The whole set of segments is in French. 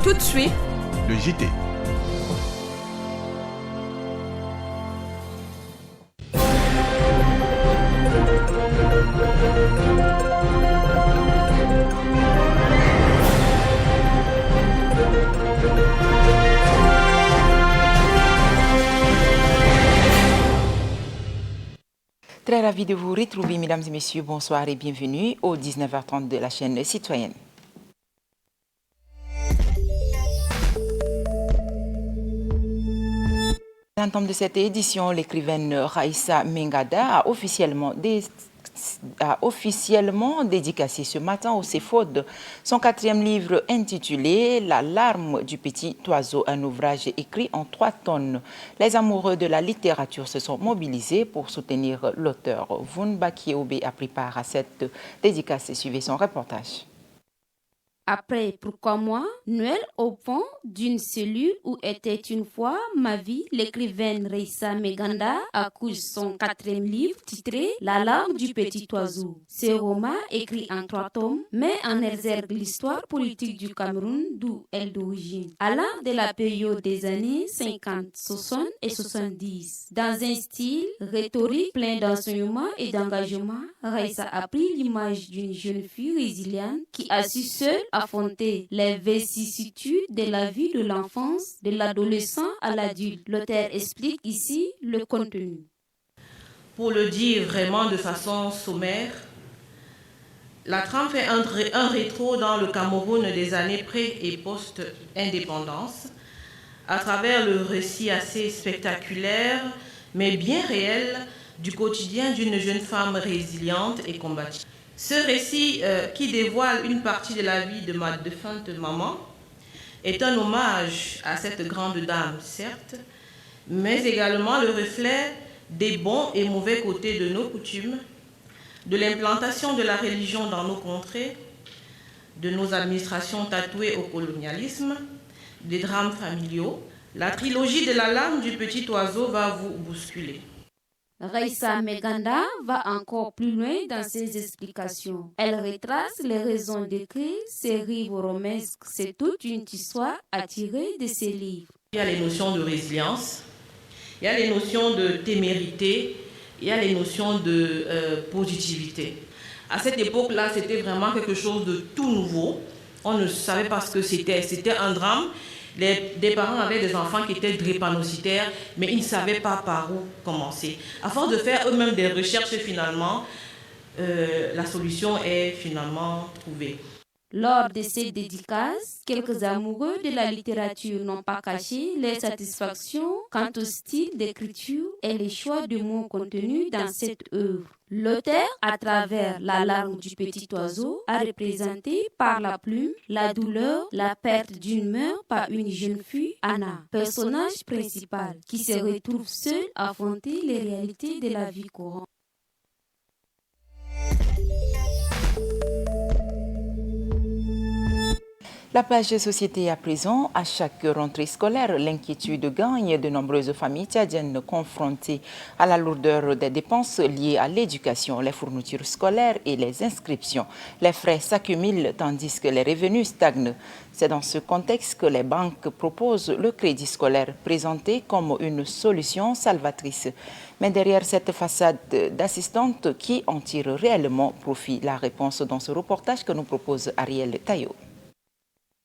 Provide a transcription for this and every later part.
Tout de suite, le JT. Très ravi de vous retrouver, mesdames et messieurs. Bonsoir et bienvenue au 19h30 de la chaîne citoyenne. Dans le thème de cette édition, l'écrivaine Raïssa Mengada a officiellement dédicacé ce matin au CEFOD son 4e livre intitulé « La larme du petit oiseau », un ouvrage écrit en 3 tonnes. Les amoureux de la littérature se sont mobilisés pour soutenir l'auteur. Voun Bakieobe a pris part à cette dédicace. Suivez son reportage. Après Pourquoi moi, Noël au fond d'une cellule où était une fois ma vie, l'écrivaine Raïssa Mengada accouche son 4e livre titré La larme du petit oiseau. Ce roman, écrit en 3 tomes, met en exergue l'histoire politique du Cameroun d'où elle est d'origine, allant de la période des années 50, 60 et 70. Dans un style rhétorique plein d'enseignement et d'engagement, Raïssa a pris l'image d'une jeune fille résiliente qui a su seule affronter les vicissitudes de la vie de l'enfance, de l'adolescent à l'adulte. L'auteur explique ici le contenu. Pour le dire vraiment de façon sommaire, la trame fait un rétro dans le Cameroun des années pré- et post-indépendance, à travers le récit assez spectaculaire, mais bien réel, du quotidien d'une jeune femme résiliente et combative. Ce récit, qui dévoile une partie de la vie de ma défunte maman, est un hommage à cette grande dame, certes, mais également le reflet des bons et mauvais côtés de nos coutumes, de l'implantation de la religion dans nos contrées, de nos administrations tatouées au colonialisme, des drames familiaux. La trilogie de la larme du petit oiseau va vous bousculer. Raïssa Mengada va encore plus loin dans ses explications. Elle retrace les raisons d'écrire ces rives romanesques. C'est toute une histoire à tirer de ses livres. Il y a les notions de résilience, il y a les notions de témérité, il y a les notions de positivité. À cette époque-là, c'était vraiment quelque chose de tout nouveau. On ne savait pas ce que c'était. C'était un drame. Des parents avaient des enfants qui étaient drépanocytaires, mais ils ne savaient pas par où commencer. À force de faire eux-mêmes des recherches, finalement, la solution est finalement trouvée. Lors de ces dédicaces, quelques amoureux de la littérature n'ont pas caché leur satisfaction quant au style d'écriture et les choix de mots contenus dans cette œuvre. L'auteur, à travers la larme du petit oiseau, a représenté par la plume la douleur, la perte d'une mère par une jeune fille, Anna, personnage principal, qui se retrouve seule à affronter les réalités de la vie courante. La page société à présent, à chaque rentrée scolaire, l'inquiétude gagne de nombreuses familles tchadiennes confrontées à la lourdeur des dépenses liées à l'éducation, les fournitures scolaires et les inscriptions. Les frais s'accumulent tandis que les revenus stagnent. C'est dans ce contexte que les banques proposent le crédit scolaire, présenté comme une solution salvatrice. Mais derrière cette façade d'assistante, qui en tire réellement profit? La réponse dans ce reportage que nous propose Ariel Tayo.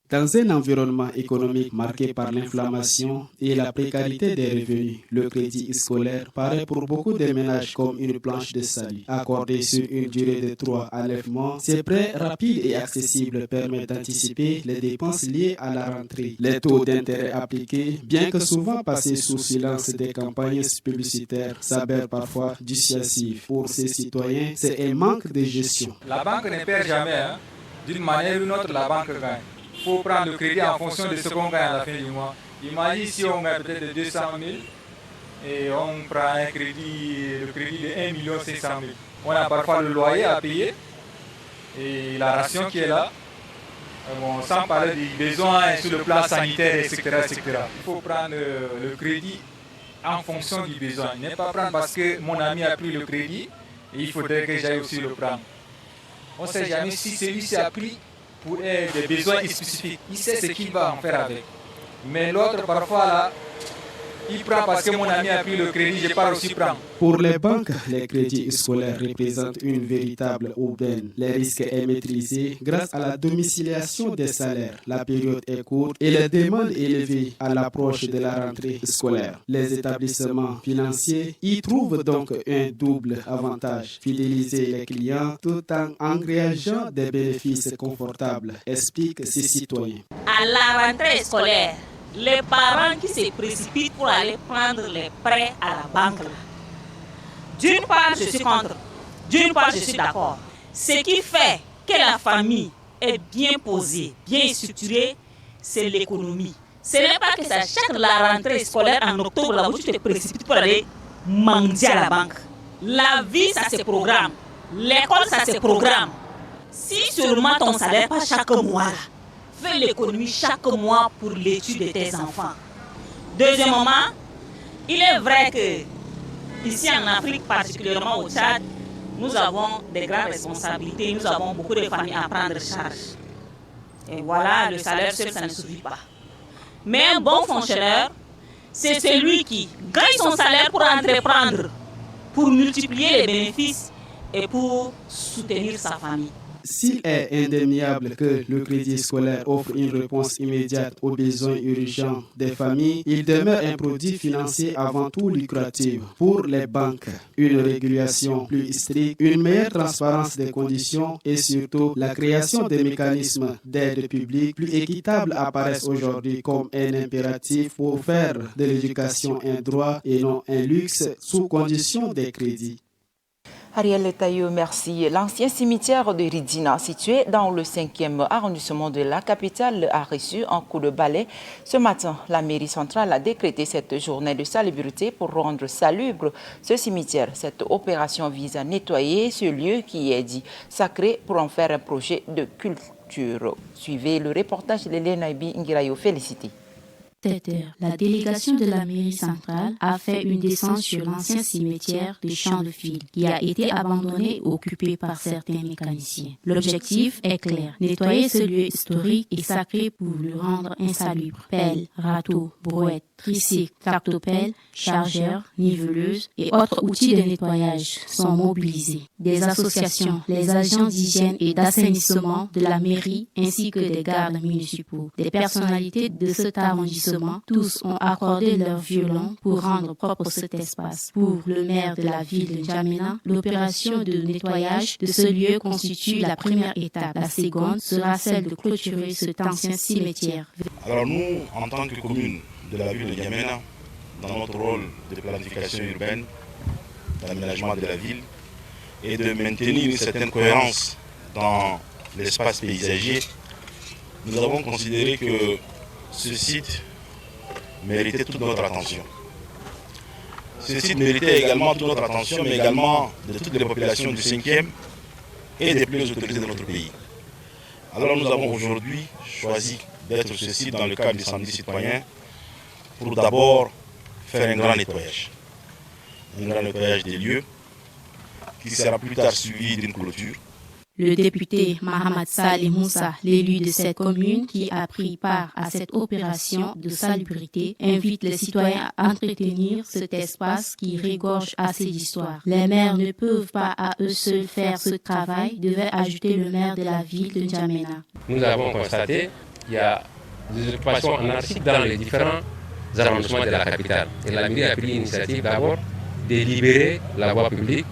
Dans un environnement économique marqué par l'inflation et la précarité des revenus, le crédit scolaire paraît pour beaucoup de ménages comme une planche de salut. Accordé sur une durée de 3 à 9 mois, ces prêts rapides et accessibles permettent d'anticiper les dépenses liées à la rentrée. Les taux d'intérêt appliqués, bien que souvent passés sous silence des campagnes publicitaires, s'avèrent parfois dissuasifs. Pour ces citoyens, c'est un manque de gestion. La banque ne perd jamais. D'une manière ou d'une autre, la banque gagne. Il faut prendre le crédit en fonction de ce qu'on gagne à la fin du mois. Imagine si on gagne peut-être 200 000 et on prend le crédit de 1 500 000. On a parfois le loyer à payer et la ration qui est là. Bon, sans parler des besoins sur le plan sanitaire, etc., etc. Il faut prendre le crédit en fonction du besoin. Ne pas prendre parce que mon ami a pris le crédit et il faudrait que j'aille aussi le prendre. On ne sait jamais si celui-ci a pris pour des besoins spécifiques. Il sait ce qu'il va en faire avec. Mais l'autre, parfois, là, il prend parce que mon ami a pris le crédit, je pars aussi prendre. Pour les banques, les crédits scolaires représentent une véritable aubaine. Les risques sont maîtrisés grâce à la domiciliation des salaires. La période est courte et les demandes élevées à l'approche de la rentrée scolaire. Les établissements financiers y trouvent donc un double avantage: fidéliser les clients tout en engageant des bénéfices confortables, expliquent ces citoyens. À la rentrée scolaire, les parents qui se précipitent pour aller prendre les prêts à la banque, là, d'une part, je suis contre, d'une part, je suis d'accord. Ce qui fait que la famille est bien posée, bien structurée, c'est l'économie. Ce n'est pas que ça, chaque la rentrée scolaire en octobre, là où tu te précipites pour aller mendier à la banque. La vie, ça se programme. L'école, ça se programme. Si seulement ton salaire, pas chaque mois, là, fais l'économie chaque mois pour l'étude de tes enfants. Deuxièmement, il est vrai que ici en Afrique, particulièrement au Tchad, nous avons des grandes responsabilités, nous avons beaucoup de familles à prendre en charge. Et voilà, le salaire seul, ça ne suffit pas. Mais un bon fonctionnaire, c'est celui qui gagne son salaire pour entreprendre, pour multiplier les bénéfices et pour soutenir sa famille. S'il est indéniable que le crédit scolaire offre une réponse immédiate aux besoins urgents des familles, il demeure un produit financier avant tout lucratif pour les banques. Une régulation plus stricte, une meilleure transparence des conditions et surtout la création des mécanismes d'aide publique plus équitables apparaissent aujourd'hui comme un impératif pour faire de l'éducation un droit et non un luxe sous condition des crédits. Ariel Taillot, merci. L'ancien cimetière de Ridina, situé dans le 5e arrondissement de la capitale, a reçu un coup de balai. Ce matin, la mairie centrale a décrété cette journée de salubrité pour rendre salubre ce cimetière. Cette opération vise à nettoyer ce lieu qui est dit sacré pour en faire un projet de culture. Suivez le reportage de Léna Ibi Ngirayo. Félicité. La délégation de la mairie centrale a fait une descente sur l'ancien cimetière de Champs-de-Fil qui a été abandonné et occupé par certains mécaniciens. L'objectif est clair, nettoyer ce lieu historique et sacré pour le rendre insalubre. Pelles, râteaux, brouettes, tricycles, tractopelles, chargeurs, niveleuses et autres outils de nettoyage sont mobilisés. Des associations, les agents d'hygiène et d'assainissement de la mairie ainsi que des gardes municipaux, des personnalités de cet arrondissement, tous ont accordé leur violon pour rendre propre cet espace. Pour le maire de la ville de N'Djamena, l'opération de nettoyage de ce lieu constitue la première étape. La seconde sera celle de clôturer cet ancien cimetière. Alors nous, en tant que commune de la ville de N'Djamena, dans notre rôle de planification urbaine, d'aménagement de la ville et de maintenir une certaine cohérence dans l'espace paysager, nous avons considéré que ce site méritait toute notre attention. Ce site méritait également toute notre attention, mais également de toutes les populations du 5e et des plus autorisées de notre pays. Alors nous avons aujourd'hui choisi d'être ce site dans le cadre du samedi citoyen pour d'abord faire un grand nettoyage. Un grand nettoyage des lieux qui sera plus tard suivi d'une clôture. Le député Mahamad Saleh Moussa, l'élu de cette commune qui a pris part à cette opération de salubrité, invite les citoyens à entretenir cet espace qui regorge assez d'histoire. Les maires ne peuvent pas à eux seuls faire ce travail, devait ajouter le maire de la ville de N'Djamena. Nous avons constaté qu'il y a des occupations anarchiques dans les différents arrondissements de la capitale. Et la mairie a pris l'initiative d'abord de libérer la voie publique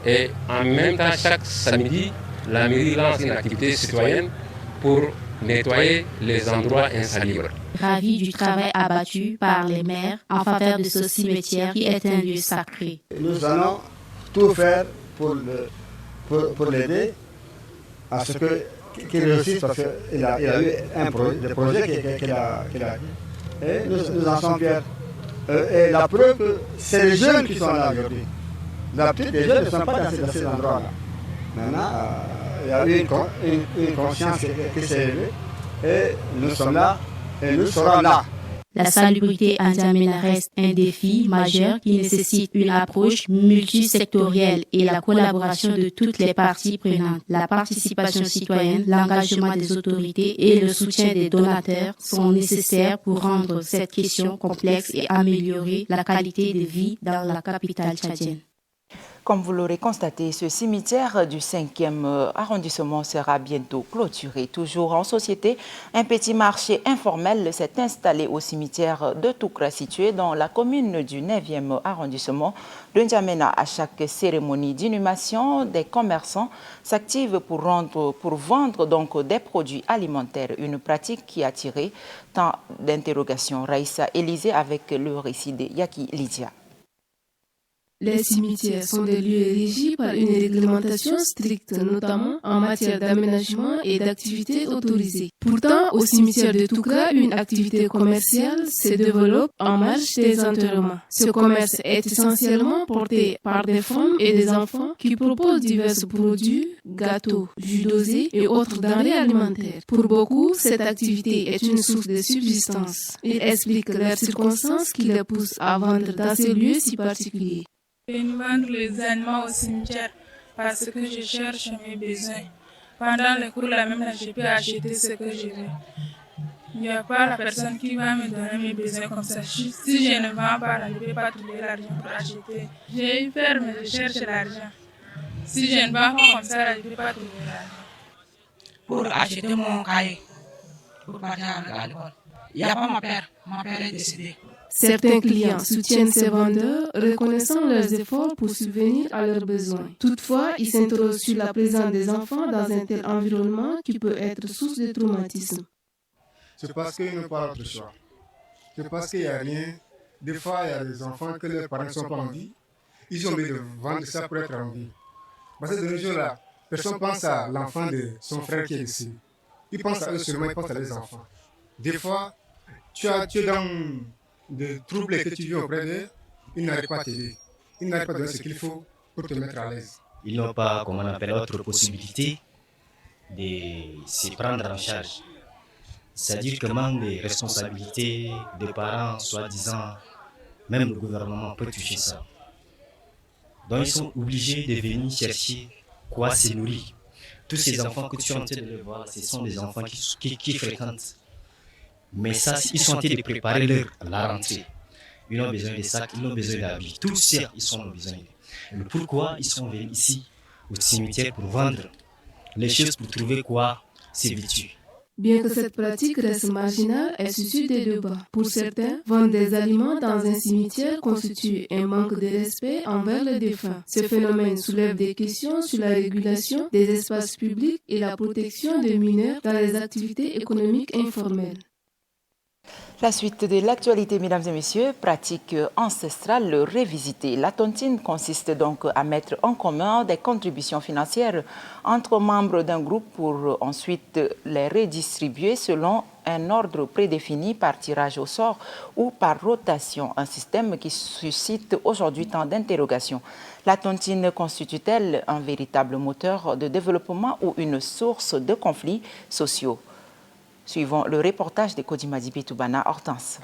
et en même temps chaque samedi, la mairie lance une activité citoyenne pour nettoyer les endroits insalubres. Ravi du travail abattu par les maires en faveur de ce cimetière qui est un lieu sacré. Nous allons tout faire pour l'aider à ce qu'il réussisse parce qu'il a eu des projets qu'il a eu. Et nous en sommes fiers. Et la preuve que c'est les jeunes qui sont là aujourd'hui. D'habitude, les jeunes ne sont pas dans ces endroits-là. Maintenant, il y a eu une conscience qui s'est élevée et nous sommes là et nous serons là. La salubrité en N'Djamena reste un défi majeur qui nécessite une approche multisectorielle et la collaboration de toutes les parties prenantes. La participation citoyenne, l'engagement des autorités et le soutien des donateurs sont nécessaires pour rendre cette question complexe et améliorer la qualité de vie dans la capitale tchadienne. Comme vous l'aurez constaté, ce cimetière du 5e arrondissement sera bientôt clôturé. Toujours en société, un petit marché informel s'est installé au cimetière de Toukra, situé dans la commune du 9e arrondissement de N'Djamena. À chaque cérémonie d'inhumation, des commerçants s'activent pour vendre donc des produits alimentaires, une pratique qui a tiré tant d'interrogations. Raïssa Élysée avec le récit de Yaki Lydia. Les cimetières sont des lieux régis par une réglementation stricte, notamment en matière d'aménagement et d'activités autorisées. Pourtant, au cimetière de Toukra, une activité commerciale se développe en marge des enterrements. Ce commerce est essentiellement porté par des femmes et des enfants qui proposent divers produits, gâteaux, jus dosés et autres denrées alimentaires. Pour beaucoup, cette activité est une source de subsistance. Ils expliquent les circonstances qui les poussent à vendre dans ces lieux si particuliers. Je vais vendre les animaux au cimetière parce que je cherche mes besoins. Pendant le cours, là même, je peux acheter ce que je veux. Il n'y a pas la personne qui va me donner mes besoins comme ça. Si je ne vends pas, là, je ne peux pas trouver l'argent pour acheter. J'ai eu peur, mais je cherche l'argent. Si je ne vends pas comme ça, là, je ne peux pas trouver l'argent. Pour acheter mon cahier, pour partir à l'école. Il n'y a pas mon père est décédé. Certains clients soutiennent ces vendeurs, reconnaissant leurs efforts pour subvenir à leurs besoins. Toutefois, ils s'interrogent sur la présence des enfants dans un tel environnement qui peut être source de traumatisme. C'est parce qu'ils n'ont pas d'autre choix. C'est parce qu'il n'y a rien. Des fois, il y a des enfants que leurs parents ne sont pas en vie. Ils ont envie de vendre ça pour être en vie. Parce que de nos jours-là, personne ne pense à l'enfant de son frère qui est ici. Ils pensent à eux seulement, ils pensent à leurs enfants. Des fois, tu es dans des troubles que tu vis auprès d'eux, ils n'arrivent pas à t'aider. Ils n'arrivent pas à donner ce qu'il faut pour te mettre à l'aise. Ils n'ont pas, comme on appelle, autre possibilité de se prendre en charge. C'est-à-dire que manque de responsabilité des parents, soi-disant, même le gouvernement peut toucher ça. Donc ils sont obligés de venir chercher quoi se nourrir. Tous ces enfants que tu es en train de les voir, ce sont des enfants qui fréquentent. Mais ça, ils sont en train de préparer la rentrée. Ils ont besoin de sacs, ils ont besoin d'habits. Tout ça, ils ont besoin. Mais pourquoi ils sont venus ici, au cimetière, pour vendre les choses, pour trouver quoi se vêtir? Bien que cette pratique reste marginale, elle suscite des débats. Pour certains, vendre des aliments dans un cimetière constitue un manque de respect envers les défunts. Ce phénomène soulève des questions sur la régulation des espaces publics et la protection des mineurs dans les activités économiques informelles. La suite de l'actualité, mesdames et messieurs, pratique ancestrale révisitée. La tontine consiste donc à mettre en commun des contributions financières entre membres d'un groupe pour ensuite les redistribuer selon un ordre prédéfini par tirage au sort ou par rotation, un système qui suscite aujourd'hui tant d'interrogations. La tontine constitue-t-elle un véritable moteur de développement ou une source de conflits sociaux? Suivons le reportage de Kodimadibi Toubana Hortense.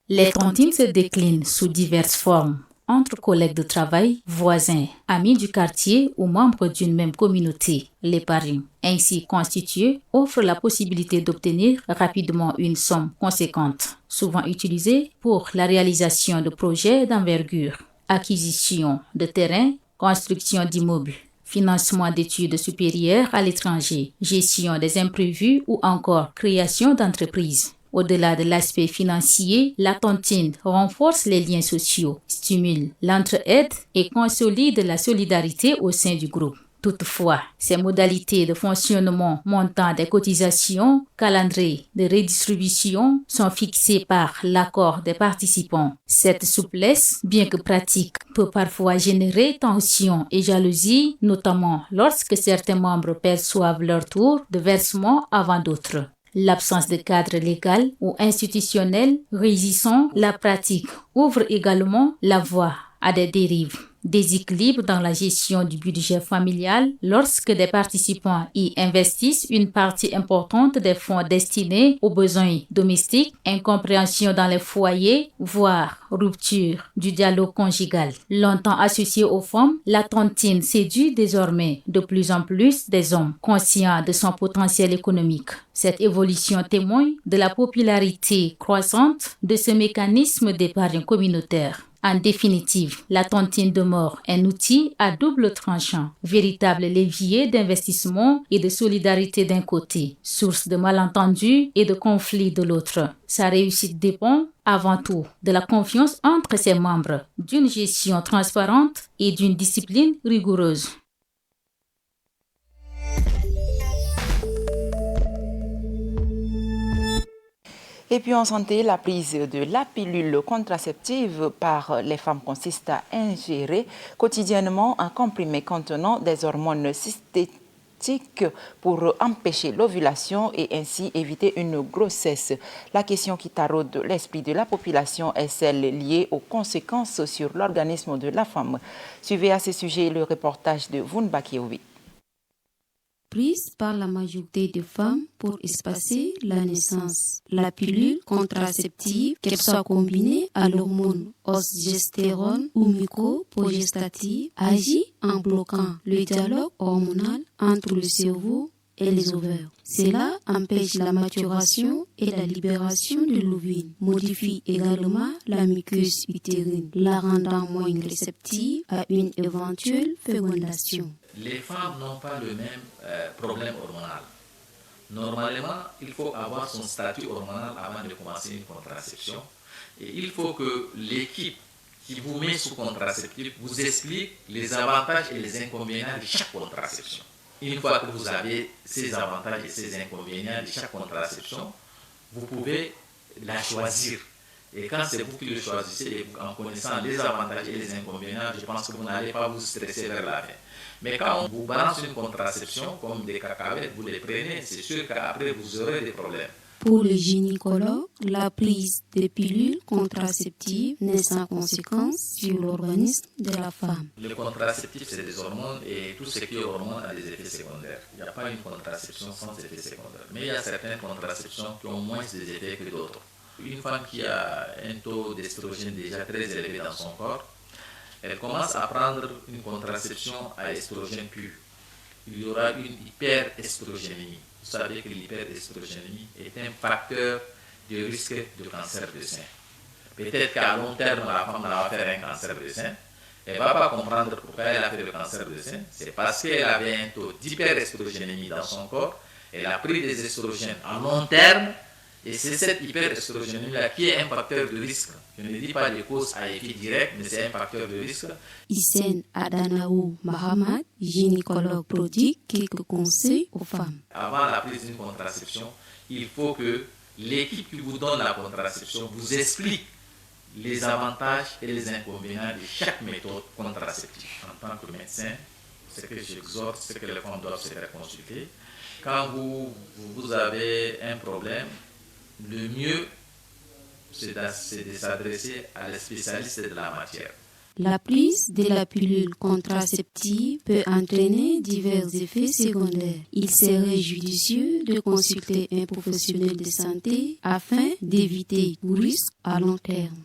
Les tontines se déclinent sous diverses formes, entre collègues de travail, voisins, amis du quartier ou membres d'une même communauté. Les parrains, ainsi constitués, offrent la possibilité d'obtenir rapidement une somme conséquente, souvent utilisée pour la réalisation de projets d'envergure, acquisition de terrains, construction d'immeubles, financement d'études supérieures à l'étranger, gestion des imprévus ou encore création d'entreprises. Au-delà de l'aspect financier, la tontine renforce les liens sociaux, stimule l'entraide et consolide la solidarité au sein du groupe. Toutefois, ces modalités de fonctionnement, montant des cotisations, calendrier de redistribution sont fixées par l'accord des participants. Cette souplesse, bien que pratique, peut parfois générer tension et jalousie, notamment lorsque certains membres perçoivent leur tour de versement avant d'autres. L'absence de cadre légal ou institutionnel régissant la pratique ouvre également la voie à des dérives Déséquilibre dans la gestion du budget familial lorsque des participants y investissent une partie importante des fonds destinés aux besoins domestiques, incompréhension dans les foyers, voire rupture du dialogue conjugal. Longtemps associée aux femmes, la tontine séduit désormais de plus en plus des hommes conscients de son potentiel économique. Cette évolution témoigne de la popularité croissante de ce mécanisme d'épargne communautaire. En définitive, la tontine demeure un outil à double tranchant, véritable levier d'investissement et de solidarité d'un côté, source de malentendus et de conflits de l'autre. Sa réussite dépend avant tout de la confiance entre ses membres, d'une gestion transparente et d'une discipline rigoureuse. Et puis en santé, la prise de la pilule contraceptive par les femmes consiste à ingérer quotidiennement un comprimé contenant des hormones synthétiques pour empêcher l'ovulation et ainsi éviter une grossesse. La question qui taraude l'esprit de la population est celle liée aux conséquences sur l'organisme de la femme. Suivez à ce sujet le reportage de Vunba Kiowi. Prise par la majorité des femmes pour espacer la naissance. La pilule contraceptive, qu'elle soit combinée à l'hormone ostérone ou mucoprogestative, agit en bloquant le dialogue hormonal entre le cerveau et les ovaires. Cela empêche la maturation et la libération de l'ovule, modifie également la muqueuse utérine, la rendant moins réceptive à une éventuelle fécondation. Les femmes n'ont pas le même problème hormonal. Normalement, il faut avoir son statut hormonal avant de commencer une contraception. Et il faut que l'équipe qui vous met sous contraceptif vous explique les avantages et les inconvénients de chaque contraception. Une fois que vous avez ces avantages et ces inconvénients de chaque contraception, vous pouvez la choisir. Et quand c'est vous qui le choisissez, en connaissant les avantages et les inconvénients, je pense que vous n'allez pas vous stresser vers la fin. Mais quand on vous balance une contraception, comme des cacahuètes, vous les prenez, c'est sûr qu'après vous aurez des problèmes. Pour le gynécologue, la prise de pilules contraceptives n'est sans conséquence sur l'organisme de la femme. Le contraceptif, c'est des hormones et tout ce qui est hormone a des effets secondaires. Il n'y a pas une contraception sans effets secondaires. Mais il y a certaines contraceptions qui ont moins des effets que d'autres. Une femme qui a un taux d'estrogène déjà très élevé dans son corps, elle commence à prendre une contraception à estrogène pur. Il y aura une hyperestrogénémie. Vous savez que l'hyperestrogénémie est un facteur de risque de cancer de sein. Peut-être qu'à long terme, la femme va faire un cancer de sein. Elle ne va pas comprendre pourquoi elle a fait le cancer de sein. C'est parce qu'elle avait un taux d'hyperestrogénémie dans son corps. Elle a pris des estrogènes à long terme. Et c'est cette hyperestrogénémie-là qui est un facteur de risque. Je ne dis pas des causes à effet direct, mais c'est un facteur de risque. Hissène Adanaou Mahamad, gynécologue, prodigue quelques conseils aux femmes. Avant la prise d'une contraception, il faut que l'équipe qui vous donne la contraception vous explique les avantages et les inconvénients de chaque méthode contraceptive. En tant que médecin, ce que j'exhorte, c'est que les femmes doivent se faire consulter. Quand vous avez un problème, le mieux, c'est de s'adresser à les spécialistes de la matière. La prise de la pilule contraceptive peut entraîner divers effets secondaires. Il serait judicieux de consulter un professionnel de santé afin d'éviter tout risque à long terme.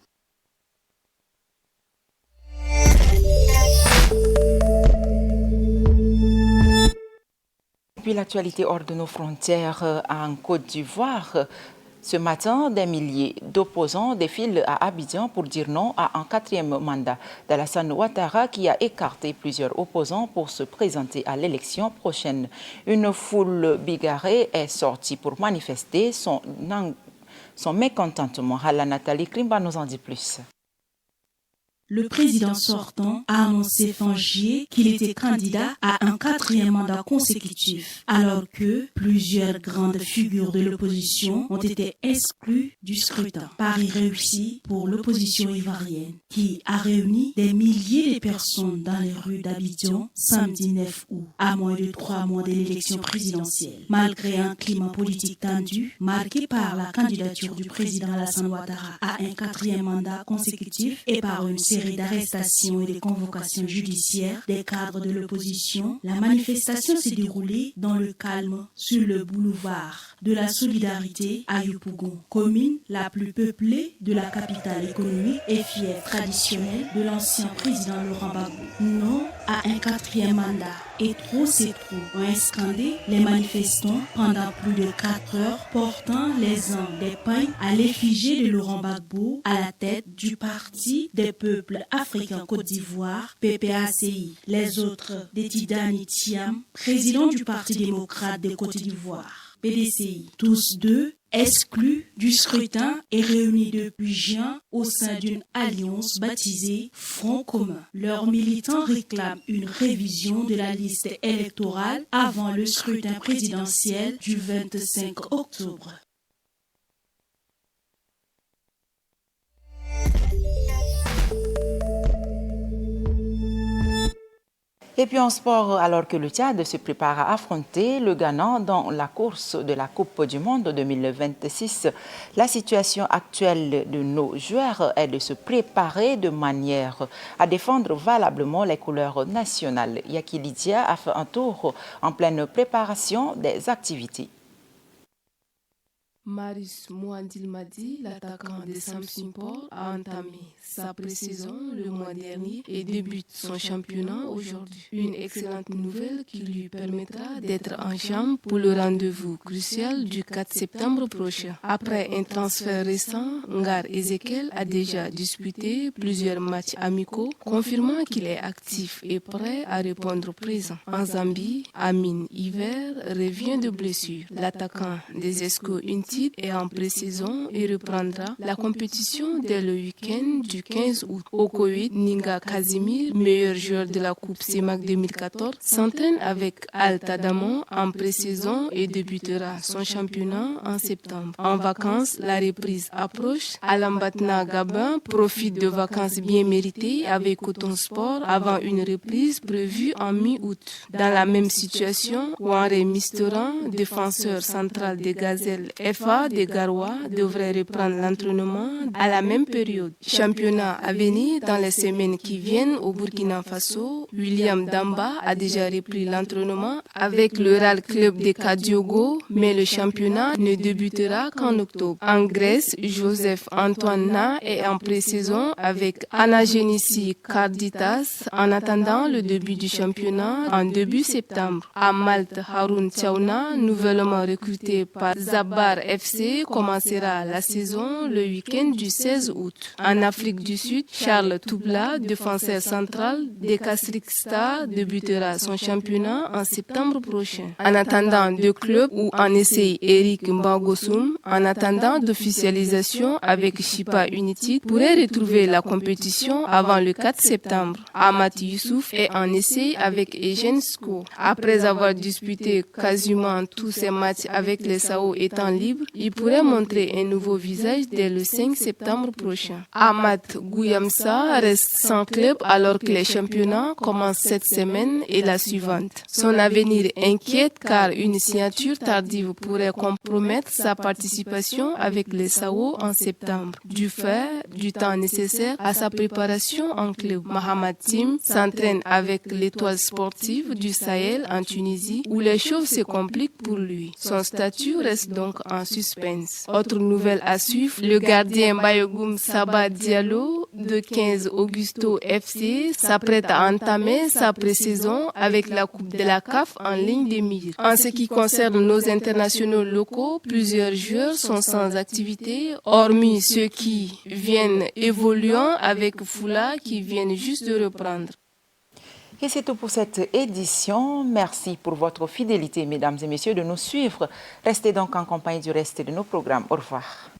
Puis l'actualité hors de nos frontières en Côte d'Ivoire. Ce matin, des milliers d'opposants défilent à Abidjan pour dire non à un 4e mandat d'Alassane Ouattara qui a écarté plusieurs opposants pour se présenter à l'élection prochaine. Une foule bigarrée est sortie pour manifester son mécontentement. Hala Nathalie Krimba nous en dit plus. Le président sortant a annoncé fin juillet qu'il était candidat à un 4e mandat consécutif, alors que plusieurs grandes figures de l'opposition ont été exclues du scrutin. Pari réussi pour l'opposition ivoirienne, qui a réuni des milliers de personnes dans les rues d'Abidjan samedi 9 août, à moins de 3 mois de l'élection présidentielle. Malgré un climat politique tendu, marqué par la candidature du président Alassane Ouattara à un 4e mandat consécutif et par une série série d'arrestations et de convocations judiciaires des cadres de l'opposition, la manifestation s'est déroulée dans le calme sur le boulevard de la Solidarité à Yopougon, commune la plus peuplée de la capitale économique et fief traditionnelle de l'ancien président Laurent Gbagbo. Non à un 4e mandat. Et trop c'est trop, ont scandé les manifestants pendant plus de 4 heures, portant les uns des pains à l'effigie de Laurent Gbagbo à la tête du Parti des peuples africains Côte d'Ivoire, PPACI. Les autres des Tidani Thiam, président du Parti démocrate de Côte d'Ivoire, PDCI. Tous deux exclus du scrutin et réunis depuis juin au sein d'une alliance baptisée Front commun. Leurs militants réclament une révision de la liste électorale avant le scrutin présidentiel du 25 octobre. Et puis en sport, alors que le Tchad se prépare à affronter le Ghana dans la course de la Coupe du Monde 2026, la situation actuelle de nos joueurs est de se préparer de manière à défendre valablement les couleurs nationales. Yaki Lydia a fait un tour en pleine préparation des activités. Marius Mouandil-Madi, l'attaquant de Samsunspor, a entamé sa pré-saison le mois dernier et débute son championnat aujourd'hui. Une excellente nouvelle qui lui permettra d'être en chambre pour le rendez-vous crucial du 4 septembre prochain. Après un transfert récent, Ngar Ezekiel a déjà disputé plusieurs matchs amicaux, confirmant qu'il est actif et prêt à répondre présent. En Zambie, Amin Hiver revient de blessure. L'attaquant des Esco est en pré-saison et reprendra la compétition dès le week-end du 15 août. Au Koweït, Ninga Kazimir, meilleur joueur de la Coupe CEMAC 2014, s'entraîne avec Al Tadamon en pré-saison et débutera son championnat en septembre. En vacances, la reprise approche. Alambatna Gabin profite de vacances bien méritées avec Coton Sport avant une reprise prévue en mi-août. Dans la même situation, Wanre Mistoran, défenseur central des Gazelles FA des Garoua, devrait reprendre l'entraînement à la même période. Championnat à venir dans les semaines qui viennent au Burkina Faso. William Damba a déjà repris l'entraînement avec le RAL Club de Kadiogo, mais le championnat ne débutera qu'en octobre. En Grèce, Joseph Antoine Na est en pré-saison avec Anagenissi Karditas en attendant le début du championnat en début septembre. À Malte, Haroun Tchaouna, nouvellement recruté par Zabar FC, commencera la saison le week-end du 16 août. En Afrique du Sud, Charles Toubla, défenseur central des Kasrik Stars, débutera son championnat en septembre prochain. En attendant deux clubs où en essaye Eric Mbagosum, en attendant d'officialisation avec Chipa United, pourrait retrouver la compétition avant le 4 septembre. Amat Youssouf est en essai avec Eugène Sko. Après avoir disputé quasiment tous ses matchs avec les Sao étant libre, il pourrait montrer un nouveau visage dès le 5 septembre prochain. Ahmad Gouyamsa reste sans club alors que les championnats commencent cette semaine et la suivante. Son avenir inquiète car une signature tardive pourrait compromettre sa participation avec les Sao en septembre. Du fait du temps nécessaire à sa préparation en club. Mohamed Tim s'entraîne avec l'Étoile sportive du Sahel en Tunisie où les choses se compliquent pour lui. Son statut reste donc en suspense. Autre nouvelle à suivre, le gardien Bayogoum Saba Diallo de 15 Augusto FC s'apprête à entamer sa pré-saison avec la Coupe de la CAF en ligne de mire. En ce qui concerne nos internationaux locaux, plusieurs joueurs sont sans activité, hormis ceux qui viennent évoluant avec Foula qui viennent juste de reprendre. Et c'est tout pour cette édition. Merci pour votre fidélité, mesdames et messieurs, de nous suivre. Restez donc en compagnie du reste de nos programmes. Au revoir.